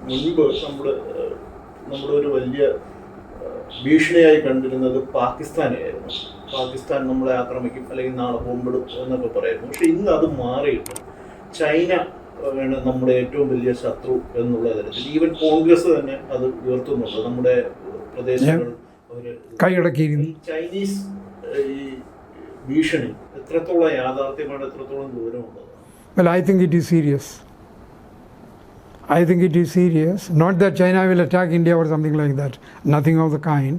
മുൻപ് നമ്മുടെ ഒരു വലിയ ഭീഷണിയായി കണ്ടിരുന്നത് പാകിസ്ഥാനെയായിരുന്നു. പാകിസ്ഥാൻ നമ്മളെ ആക്രമിക്കും അല്ലെങ്കിൽ നാളെ ബോംബിടും എന്നൊക്കെ പറയായിരുന്നു. പക്ഷെ ഇന്ന് അത് മാറിയിട്ട് ചൈന ആണ് നമ്മുടെ ഏറ്റവും വലിയ ശത്രു എന്നുള്ള തരത്തിൽ ഈവൻ കോൺഗ്രസ് തന്നെ അത് ഉയർത്തുന്നുണ്ട്. നമ്മുടെ പ്രദേശങ്ങൾ ചൈനീസ് ഈ ഭീഷണി എത്രത്തോളം യാഥാർത്ഥ്യമാണ്, എത്രത്തോളം ദൂരമുള്ളത്? Well, I think it is serious. I think it is serious. Not that China will attack India or something like that. Nothing of the kind.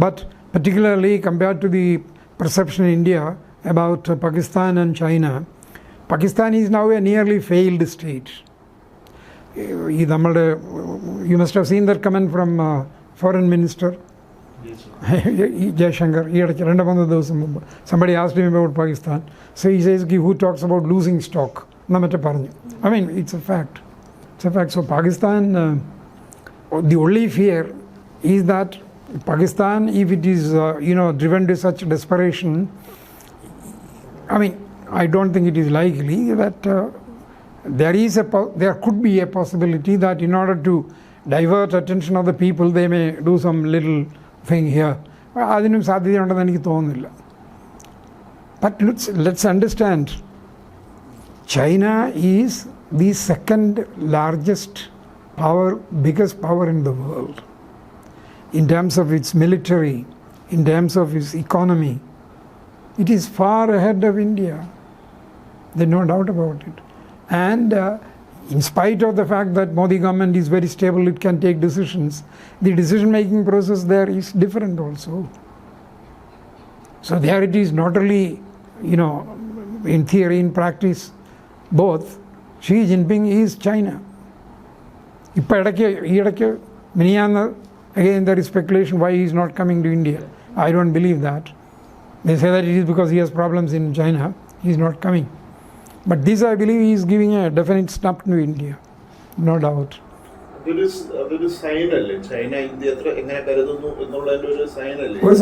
But particularly compared to the perception in India about Pakistan and China, Pakistan is now a nearly failed state. You must have seen that comment from Foreign Minister Jaishankar. Somebody asked him about Pakistan. So he says, who talks about losing stock? I mean, it's a fact. It's a fact. So Pakistan, the only fear is that Pakistan, if it is driven to such desperation, I mean, I don't think it is likely that there could be a possibility that in order to divert attention of the people, they may do some little thing here. But let's understand, China is the second largest power, biggest power in the world. In terms of its military, in terms of its economy, it is far ahead of India. There's no doubt about it. And in spite of the fact that Modi government is very stable, it can take decisions, the decision-making process there is different also. So there it is not only, in theory, in practice, both. Xi Jinping is China. Again, there is speculation why he is not coming to India. I don't believe that. They say that it is because he has problems in China, he is not coming. But this, I believe, he is giving a definite snap to India, no doubt. അതൊരു സൈനല്ലേ? China India എങ്ങനെ കരുതുന്നു എന്നുള്ളതിന്റെ ഒരു സൈനല്ലേ? ഒരു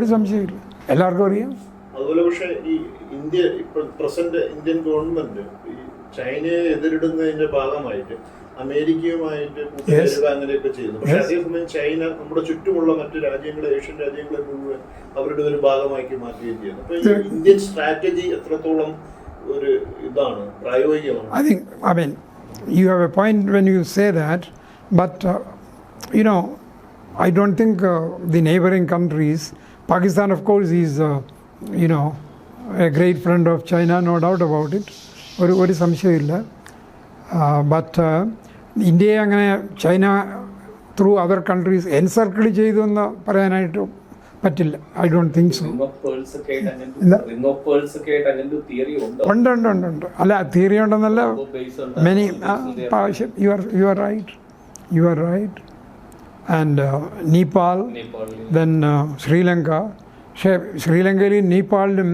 സംശയമില്ല, എല്ലാവർക്കും അറിയാം. അതുപോലെ പക്ഷേ ഈ ഇന്ത്യ ഇപ്പോൾ പ്രസന്റ് ഇന്ത്യൻ ഗവൺമെന്റ് ഈ ചൈനയെ എതിരിടുന്നതിന്റെ ഭാഗമായിട്ട് അമേരിക്കയുമായിട്ട് കൂട്ടുചേരുക അങ്ങനെയൊക്കെ ചെയ്യുന്നു. പക്ഷെ അതേസമയം ചൈന നമ്മുടെ ചുറ്റുമുള്ള മറ്റു രാജ്യങ്ങളെ, ഏഷ്യൻ രാജ്യങ്ങളെ മുഴുവൻ അവരുടെ ഒരു ഭാഗമാക്കി മാറ്റുകയും ചെയ്യുന്നു. അപ്പൊ ഈ ഇന്ത്യൻ സ്ട്രാറ്റജി എത്രത്തോളം ഒരു ഇതാണ്, പ്രായോഗികമാണ്? I mean, you have a point when you say that, but I don't think the neighboring countries, Pakistan of course is a great friend of China, no doubt about it. ഒരു സംശയമില്ല. But ഇന്ത്യയെ അങ്ങനെ China through other countries encircle ചെയ്തു എന്ന് പറയാനായിട്ട് പറ്റില്ല. I don't think so. ഉണ്ട്. അല്ല, തിയറി ഉണ്ടെന്നല്ല, many you are right. And Nepal, then Sri Lanka. പക്ഷേ ശ്രീലങ്കയിലും നേപ്പാളിലും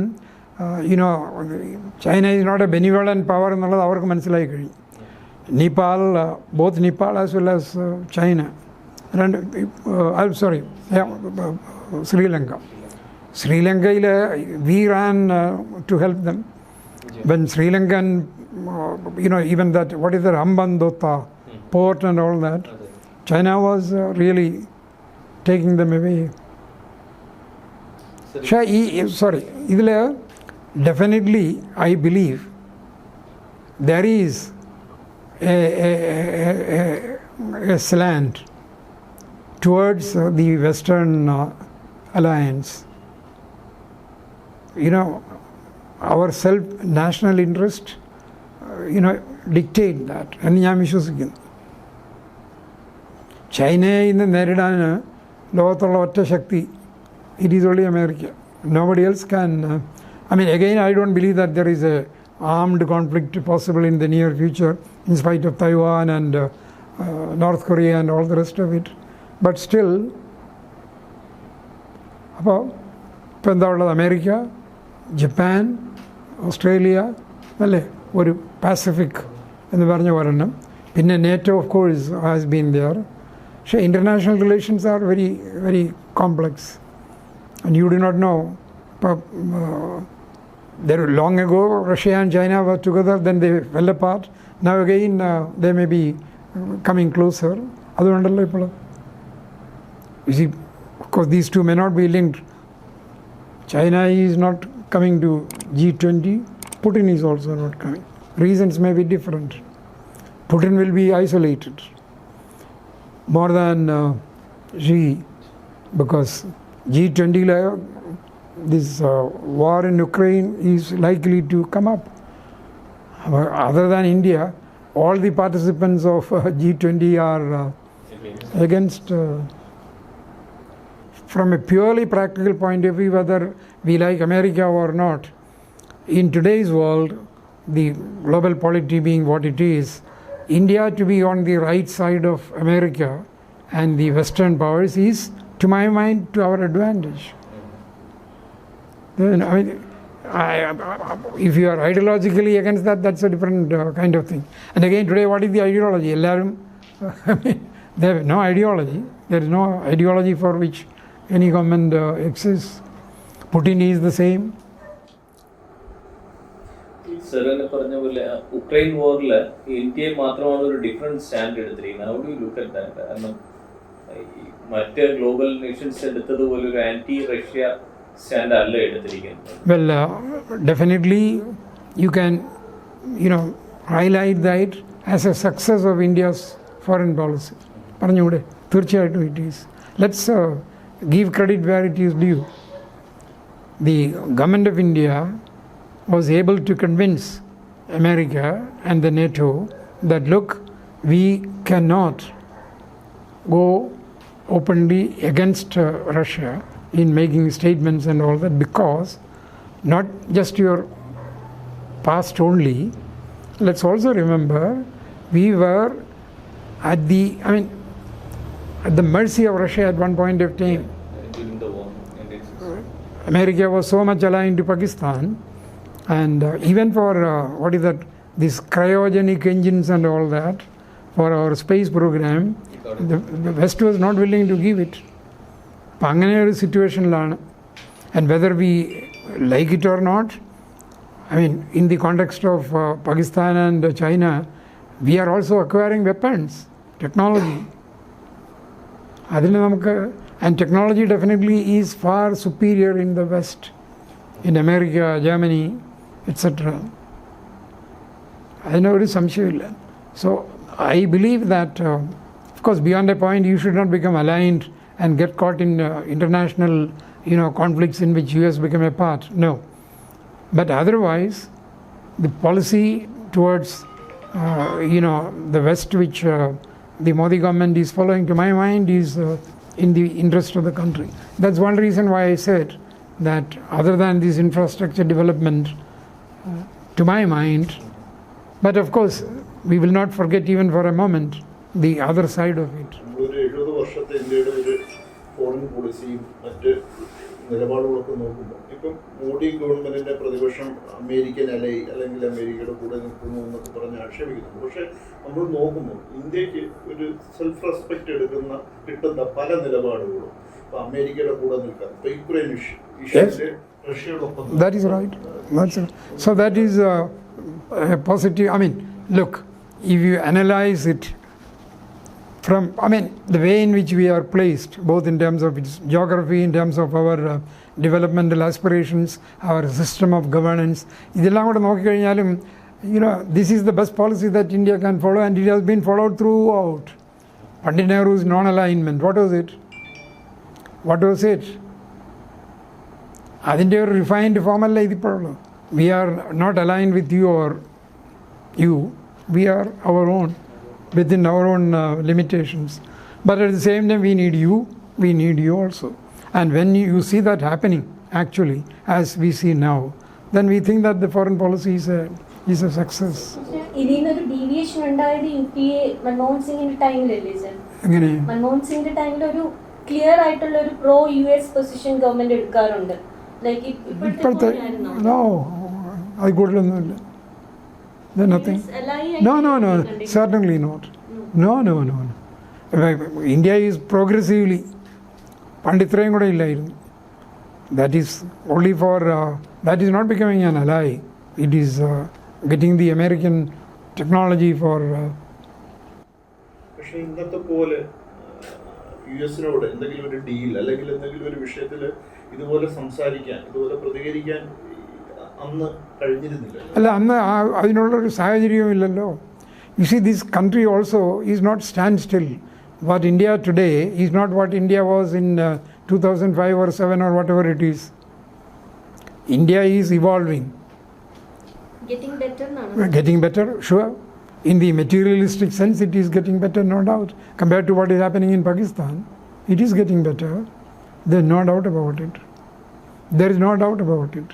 China is not a benevolent power എന്നുള്ളത് അവർക്ക് മനസ്സിലായി കഴിഞ്ഞു. Nepal, both Nepal as well as China, ശ്രീലങ്കയിൽ we ran to help them when Sri Lankan even that, what is the Hambantota port and all that, China was really taking them away. ഇതിൽ definitely I believe there is a slant towards the Western alliance. Our self-national interest, dictate that. എന്ന് ഞാൻ വിശ്വസിക്കുന്നു. ചൈനയെ ഇന്ന് നേരിടാൻ ലോകത്തുള്ള ഒറ്റ ശക്തി, it is only America. Nobody else can. I mean, again, I don't believe that there is a armed conflict possible in the near future, in spite of Taiwan and North Korea and all the rest of it. But still, അപ്പോൾ ഇപ്പോൾ എന്താ ഉള്ളത്? America, Japan, Australia, അല്ലേ, ഒരു പാസിഫിക് എന്ന് പറഞ്ഞ ഒരെണ്ണം. പിന്നെ NATO of course has been there. പക്ഷേ international relations are very very complex and you do not know. ഇപ്പോൾ long ago Russia and China were together, then they fell apart. Now again they may be coming closer. അതുകൊണ്ടല്ലോ ഇപ്പോൾ you see, of course these two may not be linked. China is not coming to G20. Putin is also not coming. Reasons may be different. Putin will be isolated more than Xi, because G20 this war in Ukraine is likely to come up. Other than India, all the participants of G20 are against. From a purely practical point of view, whether we like America or not, in today's world, the global polity being what it is, India to be on the right side of America and the Western powers is, to my mind, to our advantage. Then, I mean, if you are ideologically against that, that's a different kind of thing. And again, today, what is the ideology? I mean, there is no ideology. There is no ideology for which any government exists. Putin is the same. Sir, പറഞ്ഞ പോലെ Ukraine വാറിൽ India മാത്രമാണ് ഒരു different stand എടുത്തിരിക്കുന്നത്. How do you look at that? കാരണം മറ്റ് global Nations എടുത്തതുപോലെ ഒരു anti Russia stand അല്ല എടുത്തിരിക്കുന്നത്. Well, definitely you can, highlight that as a success of India's foreign policy. പറഞ്ഞൂടെ? തീർച്ചയായിട്ടും it is. Let's give credit where it is due. The government of India was able to convince America and the NATO that look, we cannot go openly against Russia in making statements and all that, because not just your past only. Let's also remember we were at the mercy of Russia at one point of time. During the war, America was so much aligned to Pakistan, and even for these cryogenic engines and all that, for our space program, the West was not willing to give it. അപ്പം അങ്ങനെ ഒരു സിറ്റുവേഷനിലാണ്. And whether we like it or not, I mean, in the context of Pakistan and China, we are also acquiring weapons, technology. അതിന് നമുക്ക്, and technology definitely is far superior in the West, in America, Germany, etc. അതിനൊരു സംശയമില്ല. So I believe that, of course, beyond a point, you should not become aligned and get caught in international, conflicts in which US become a part. No. But otherwise, the policy towards, the West, which the Modi government is following, to my mind, is in the interest of the country. That's one reason why I said that other than this infrastructure development, to my mind, but of course, we will not forget even for a moment the other side of it. Foreign പോളിസിയും മറ്റ് നിലപാടുകളൊക്കെ നോക്കുമ്പോൾ ഇപ്പം മോഡി ഗവൺമെന്റിന്റെ പ്രതിപക്ഷം American അല്ലെങ്കിൽ അമേരിക്കയുടെ കൂടെ നിൽക്കുന്നു എന്നൊക്കെ പറഞ്ഞ് ആക്ഷേപിക്കുന്നു. പക്ഷെ നമ്മൾ നോക്കുമ്പോൾ ഇന്ത്യക്ക് ഒരു സെൽഫ് റെസ്പെക്ട് കിട്ടുന്ന പല നിലപാടുകളും ഇപ്പൊ അമേരിക്കയുടെ കൂടെ നിൽക്കാം. ഇപ്പൊ Ukraine ഇഷ്യൂല് റഷ്യയോടൊപ്പം. That is right. So that is a positive. I mean, look, if you analyze it from, the way in which we are placed, both in terms of its geography, in terms of our developmental aspirations, our system of governance, ഇതെല്ലാം കൂടെ നോക്കിക്കഴിഞ്ഞാലും, this is the best policy that India can follow, and it has been followed throughout. Pandit Nehru's non-alignment, what was it? അതിൻ്റെ ഒരു refined ഫോമല്ല ഇതിപ്പോഴുള്ളൂ. We are not aligned with you or you, we are our own, within our own limitations. But at the same time, we need you also. And when you see that happening, actually, as we see now, then we think that the foreign policy is a success. ഇതിനൊരു deviation ഉണ്ടായത് UPA Manmohan സിംഗിന്റെ ടൈമിലല്ലേ sir? എങ്ങനെ? മൻമോഹൻ സിംഗിന്റെ ടൈമിൽ ഒരു clear ആയിട്ടുള്ള ഒരു pro US position government എടുക്കാറുണ്ട്. ഇപ്പോഴത്തെ നോ, അത് കൂടുതലൊന്നുമില്ല. Nothing. No, certainly not. No. India is progressively, പണ്ടിത്രയും കൂടെ ഇല്ലായിരുന്നു. That is only for, that is not becoming an ally. It is getting the American technology for പക്ഷെ ഇന്നത്തെ പോലെ US-നോട് എന്തെങ്കിലും ഒരു ഡീൽ അല്ലെങ്കിൽ എന്തെങ്കിലും ഒരു വിഷയത്തിൽ ഇതുപോലെ സംസാരിക്കാൻ, ഇതുപോലെ പ്രതികരിക്കാൻ അന്ന് കഴിഞ്ഞിരുന്നില്ല. അല്ല, അന്ന് അതിനുള്ളൊരു സാഹചര്യവും ഇല്ലല്ലോ. You see this country also is not stand still. What India today is not what India was in 2005 or 2007 or whatever it is. India is evolving. Getting better now. Getting better, sure. In the materialistic sense, it is getting better, no doubt. Compared to what is happening in Pakistan, it is getting better. There is no doubt about it. There is no doubt about it.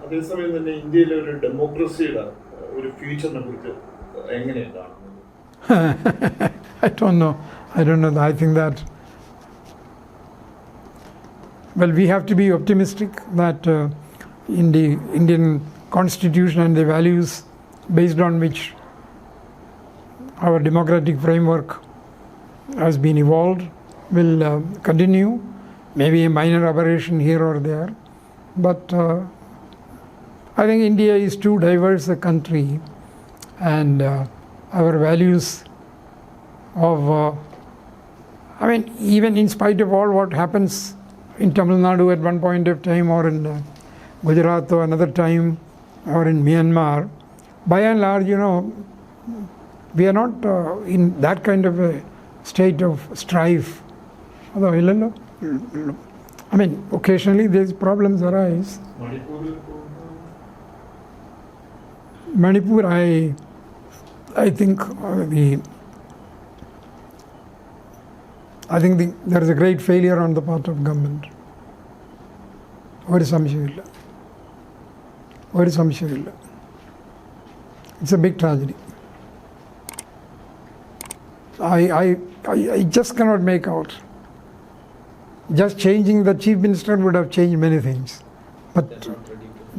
അതേസമയം തന്നെ ഇന്ത്യയിലെ ഒരു ഡെമോക്രസിയുടെ ഒരു ഫ്യൂച്ചറിനെ കുറിച്ച് എങ്ങനെയാണ് കാണുന്നത്? I don't know. I think that, well, we have to be optimistic that in the Indian constitution and the values based on which our democratic framework has been evolved will continue. Maybe a minor aberration here or there, but I think India is too diverse a country, and our values of even in spite of all what happens in Tamil Nadu at one point of time, or in Gujarat or another time, or in Myanmar, by and large, we are not in that kind of a state of strife. Although, occasionally these problems arise. Manipur, I think there is a great failure on the part of government. ഒരു സംശയമില്ല. It's a big tragedy. I just cannot make out. Just changing the chief minister would have changed many things, but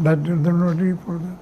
they're not ready for that.